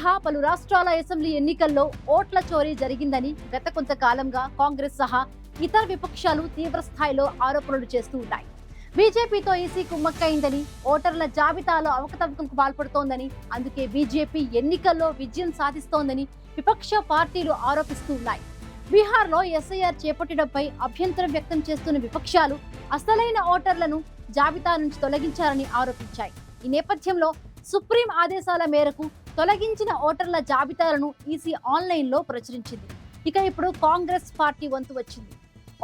సహా పలు రాష్ట్రాల అసెంబ్లీ ఎన్నికల్లో ఓట్ల చోరీ జరిగిందని గత కొంతకాలంగా కాంగ్రెస్ సహా ఇతర విపక్షాలు తీవ్ర స్థాయిలో ఆరోపణలు చేస్తూ ఉన్నాయి. బీజేపీతో ఈసీ కుమ్మక్కైందని, ఓటర్ల జాబితాలో అవకతవకలకు పాల్పడుతోందని, అందుకే బీజేపీ ఎన్నికల్లో విజయం సాధిస్తోందని విపక్ష పార్టీలు ఆరోపిస్తూ ఉన్నాయి. బీహార్లో ఎస్ఐఆర్ చేపట్టడంపై అభ్యంతరం వ్యక్తం చేస్తున్న విపక్షాలు అసలైన ఓటర్లను జాబితా నుంచి తొలగించారని ఆరోపించాయి. ఈ నేపథ్యంలో సుప్రీం ఆదేశాల మేరకు తొలగించిన ఓటర్ల జాబితాలను ఈసీ ఆన్లైన్లో ప్రచురించింది. ఇక ఇప్పుడు కాంగ్రెస్ పార్టీ వంతు వచ్చింది.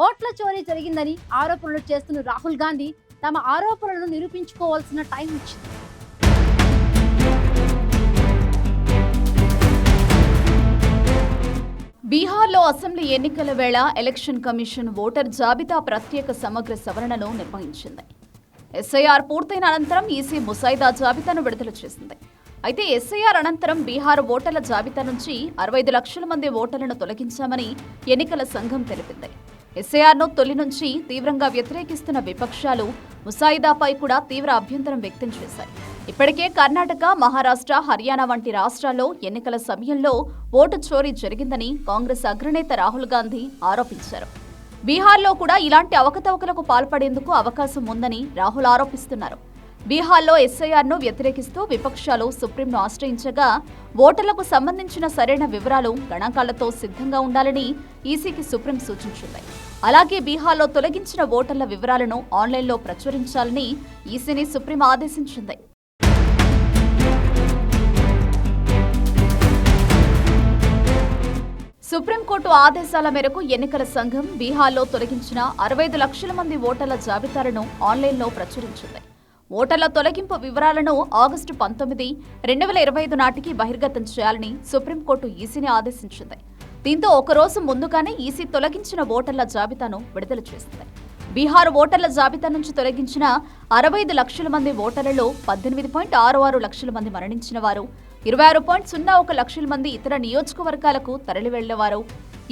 ఓట్ల చోరీ జరిగిందని ఆరోపణలు చేస్తున్న రాహుల్ గాంధీ తమ ఆరోపణలను నిరూపించుకోవాల్సిన టైం వచ్చింది. బీహార్లో అసెంబ్లీ ఎన్నికల వేళ ఎలక్షన్ కమిషన్ ఓటర్ జాబితా ప్రత్యేక సమగ్ర సవరణను నిర్వహించింది. ఎస్ఐఆర్ పూర్తయిన అనంతరం ఈసీ ముసాయిదా జాబితాను విడుదల చేసింది. అయితే ఎస్ఐఆర్ అనంతరం బీహార్ ఓటర్ల జాబితా నుంచి 65 లక్షల మంది ఓటర్లను తొలగించామని ఎన్నికల సంఘం తెలిపింది. ఎస్ఐఆర్ను తొలి నుంచి తీవ్రంగా వ్యతిరేకిస్తున్న విపక్షాలు ముసాయిదాపై కూడా తీవ్ర అభ్యంతరం వ్యక్తం చేశాయి. ఇప్పటికే కర్ణాటక, మహారాష్ట్ర, హర్యానా వంటి రాష్ట్రాల్లో ఎన్నికల సమయంలో ఓటు చోరీ జరిగిందని కాంగ్రెస్ అగ్రనేత రాహుల్ గాంధీ ఆరోపించారు. బీహార్లో కూడా ఇలాంటి అవకతవకలకు పాల్పడేందుకు అవకాశం ఉందని రాహుల్ ఆరోపిస్తున్నారు. బీహార్లో ఎస్ఐఆర్ను వ్యతిరేకిస్తూ విపక్షాలు సుప్రీంను ఆశ్రయించగా ఓటర్లకు సంబంధించిన సరైన వివరాలు గణాంకాలతో సిద్ధంగా ఉండాలని ఈసీకి సుప్రీం సూచించింది. అలాగే బీహార్లో తొలగించిన ఓటర్ల వివరాలను ఆన్లైన్లో ప్రచురించాలని ఈసీని సుప్రీం ఆదేశించింది. సుప్రీంకోర్టు ఆదేశాల మేరకు ఎన్నికల సంఘం బీహార్లో తొలగించిన 65 లక్షల మంది ఓటర్ల జాబితాలను ఆన్లైన్లో ప్రచురించింది. ఓటర్ల తొలగింపు వివరాలను ఆగస్టు 19, 2025 నాటికి బహిర్గతం చేయాలని సుప్రీంకోర్టు ఈసీని ఆదేశించింది. దీంతో ఒకరోజు ముందుగానే ఈసీ తొలగించిన ఓటర్ల జాబితాను విడుదల చేసింది. బీహార్ ఓటర్ల జాబితా నుంచి తొలగించిన 65 లక్షల మంది ఓటర్లలో 18.66 లక్షల మంది మరణించిన వారు, 26.01 లక్షల మంది ఇతర నియోజకవర్గాలకు తరలి వెళ్లేవారు,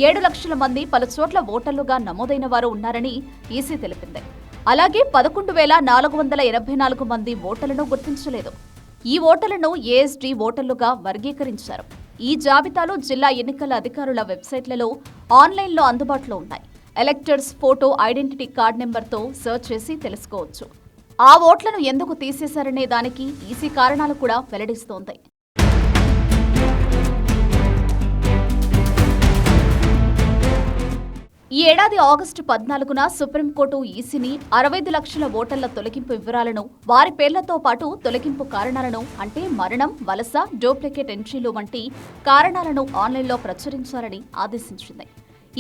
7 లక్షల మంది పలుచోట్ల ఓటర్లుగా నమోదైన వారు ఉన్నారని ఈసీ తెలిపింది. అలాగే 11,484 మంది ఓటర్లను గుర్తించలేదు. ఈ ఓటర్లను ఏఎస్డీ ఓటర్లుగా వర్గీకరించారు. ఈ జాబితాలు జిల్లా ఎన్నికల అధికారుల వెబ్సైట్లలో ఆన్లైన్లో అందుబాటులో ఉన్నాయి. ఎలక్టర్స్ ఫోటో ఐడెంటిటీ కార్డ్ నెంబర్తో సెర్చ్ చేసి తెలుసుకోవచ్చు. ఆ ఓట్లను ఎందుకు తీసేశారనే దానికి ఈసీ కారణాలు కూడా వెల్లడిస్తోంది. ఈ ఏడాది ఆగస్టు 14న సుప్రీంకోర్టు ఈసీని 65 లక్షల ఓటర్ల తొలగింపు వివరాలను, వారి పేర్లతో పాటు తొలగింపు కారణాలను అంటే మరణం, వలస, డూప్లికేట్ ఎంట్రీలు వంటి కారణాలను ఆన్లైన్లో ప్రచురించాలని ఆదేశించింది.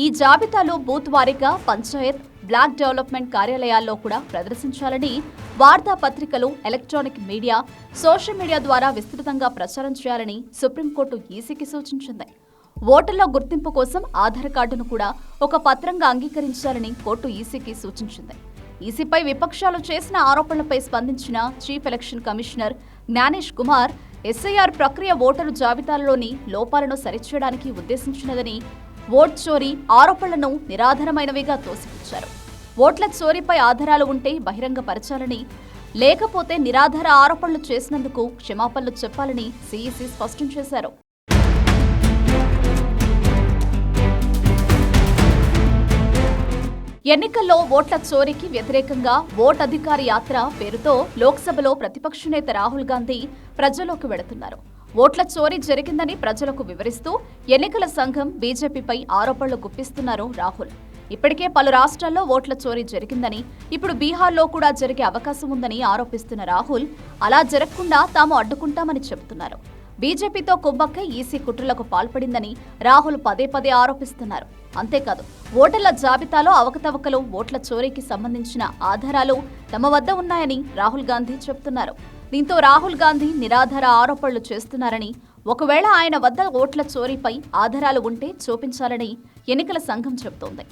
ఈ జాబితాలో బూత్ వారీగా పంచాయత్, బ్లాక్ డెవలప్మెంట్ కార్యాలయాల్లో కూడా ప్రదర్శించాలని వార్తాపత్రికలు, ఎలక్ట్రానిక్ మీడియా, సోషల్ మీడియా ద్వారా విస్తృతంగా ప్రచారం చేయాలని సుప్రీంకోర్టు ఈసీకి సూచించింది. ఓటర్ల గుర్తింపు కోసం ఆధార్ కార్డును కూడా ఒక పత్రంగా అంగీకరించాలని కోర్టు ఈసీకి సూచించింది. ఈసీపై విపక్షాలు చేసిన ఆరోపణలపై స్పందించిన chief election commissioner Gyanesh Kumar, SIR ప్రక్రియ ఓటరు జాబితాలలోని లోపాలను సరిచేయడానికి ఉద్దేశించినదని, ఓట్ చోరీ ఆరోపణలను నిరాధారమైనవిగా తోసిపుచ్చారు. ఓట్ల చోరీపై ఆధారాలు ఉంటే బహిరంగపరచాలని, లేకపోతే నిరాధార ఆరోపణలు చేసినందుకు క్షమాపణలు చెప్పాలని సీఈసీ స్పష్టం చేశారు. ఎన్నికల్లో ఓట్ల చోరీకి వ్యతిరేకంగా ఓట్ అధికార యాత్ర పేరుతో లోక్సభలో ప్రతిపక్ష నేత రాహుల్ గాంధీ ప్రజల్లోకి వెడుతున్నారు. ఓట్ల చోరీ జరిగిందని ప్రజలకు వివరిస్తూ ఎన్నికల సంఘం బీజేపీపై ఆరోపణలు గుప్పిస్తున్నారు రాహుల్. ఇప్పటికే పలు రాష్ట్రాల్లో ఓట్ల చోరీ జరిగిందని, ఇప్పుడు బీహార్లో కూడా జరిగే అవకాశం ఉందని ఆరోపిస్తున్న రాహుల్ అలా జరగకుండా తాము అడ్డుకుంటామని చెబుతున్నారు. బీజేపీతో కుమ్మక్కై ఈసీ కుట్రలకు పాల్పడిందని రాహుల్ పదే పదే ఆరోపిస్తున్నారు. అంతేకాదు, ఓటర్ల జాబితాలో అవకతవకలు, ఓట్ల చోరీకి సంబంధించిన ఆధారాలు తమ వద్ద ఉన్నాయని రాహుల్ గాంధీ చెబుతున్నారు. దీంతో రాహుల్ గాంధీ నిరాధార ఆరోపణలు చేస్తున్నారని, ఒకవేళ ఆయన వద్ద ఓట్ల చోరీపై ఆధారాలు ఉంటే చూపించాలని ఎన్నికల సంఘం చెబుతోంది.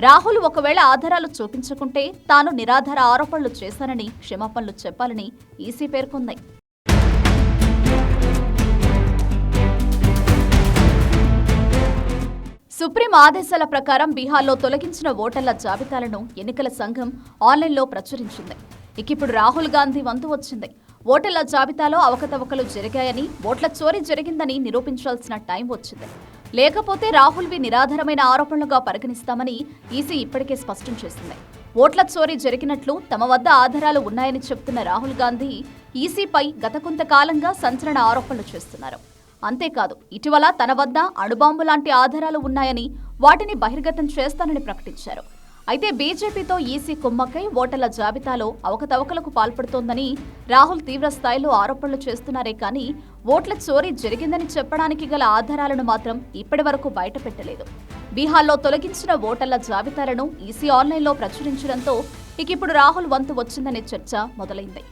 రాహుల్ ఒకవేళ ఆధారాలు చూపించకుంటే తాను నిరాధార ఆరోపణలు చేశానని క్షమాపణలు చెప్పాలని ఈసీ పేర్కొంది. సుప్రీం ఆదేశాల ప్రకారం బీహార్లో తొలగించిన ఓటర్ల జాబితాలను ఎన్నికల సంఘం ఆన్లైన్లో ప్రచురించింది. ఇప్పుడు రాహుల్ గాంధీ వంతు వచ్చింది. ఓటర్ల జాబితాలో అవకతవకలు జరిగాయని, ఓట్ల చోరీ జరిగిందని నిరూపించాల్సిన టైం వచ్చింది. లేకపోతే రాహుల్వి నిరాధారమైన ఆరోపణలుగా పరిగణిస్తామని ఈసీ ఇప్పటికే స్పష్టం చేసింది. ఓట్ల చోరీ జరిగినట్లు తమ వద్ద ఆధారాలు ఉన్నాయని చెబుతున్న రాహుల్ గాంధీ ఈసీపై గత కొంతకాలంగా సంచలన ఆరోపణలు చేస్తున్నారు. అంతేకాదు, ఇటీవల తన వద్ద అణుబాంబు లాంటి ఆధారాలు ఉన్నాయని, వాటిని బహిర్గతం చేస్తానని ప్రకటించారు. అయితే బీజేపీతో ఈసీ కుమ్మక్కై ఓటర్ల జాబితాలో అవకతవకలకు పాల్పడుతోందని రాహుల్ తీవ్ర స్థాయిలో ఆరోపణలు చేస్తున్నారే కానీ ఓట్ల చోరీ జరిగిందని చెప్పడానికి గల ఆధారాలను మాత్రం ఇప్పటి వరకు బయటపెట్టలేదు. బీహార్లో తొలగించిన ఓటర్ల జాబితాలను ఈసీ ఆన్లైన్లో ప్రచురించడంతో ఇప్పుడు రాహుల్ వంతు వచ్చిందనే చర్చ మొదలైంది.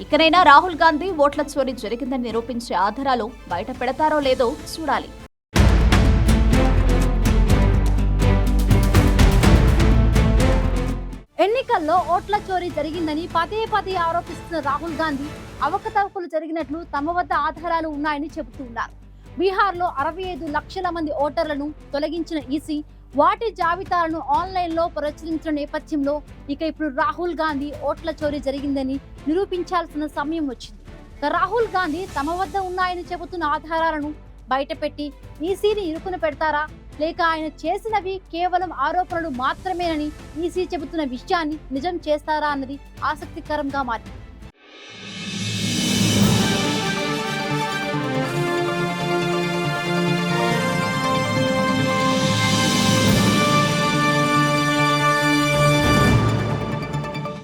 ఇకనైనా రాహుల్ గాంధీ ఓట్ల చోరీ జరిగిందని నిరూపించే ఆధారాలు బయట పెడతారో లేదో చూడాలి. ఎన్నికల్లో ఓట్ల చోరీ జరిగిందని పదే పదే ఆరోపిస్తున్న రాహుల్ గాంధీ అవకతవకలు జరిగినట్లు తమ వద్ద ఆధారాలు ఉన్నాయని చెబుతున్నారు. బీహార్లో 65 లక్షల మంది ఓటర్లను తొలగించిన ఈసీ వాటి జాబితాలను ఆన్లైన్లో ప్రచురించిన నేపథ్యంలో ఇప్పుడు రాహుల్ గాంధీ ఓట్ల చోరీ జరిగిందని నిరూపించాల్సిన సమయం వచ్చింది. రాహుల్ గాంధీ తమ వద్ద ఉన్నాయని చెబుతున్న ఆధారాలను బయటపెట్టి ఈసీని ఇరుకున పెడతారా, లేక ఆయన చేసినవి కేవలం ఆరోపణలు మాత్రమేనని ఈసీ చెబుతున్న విషయాన్ని నిజం చేస్తారా అన్నది ఆసక్తికరంగా మారింది.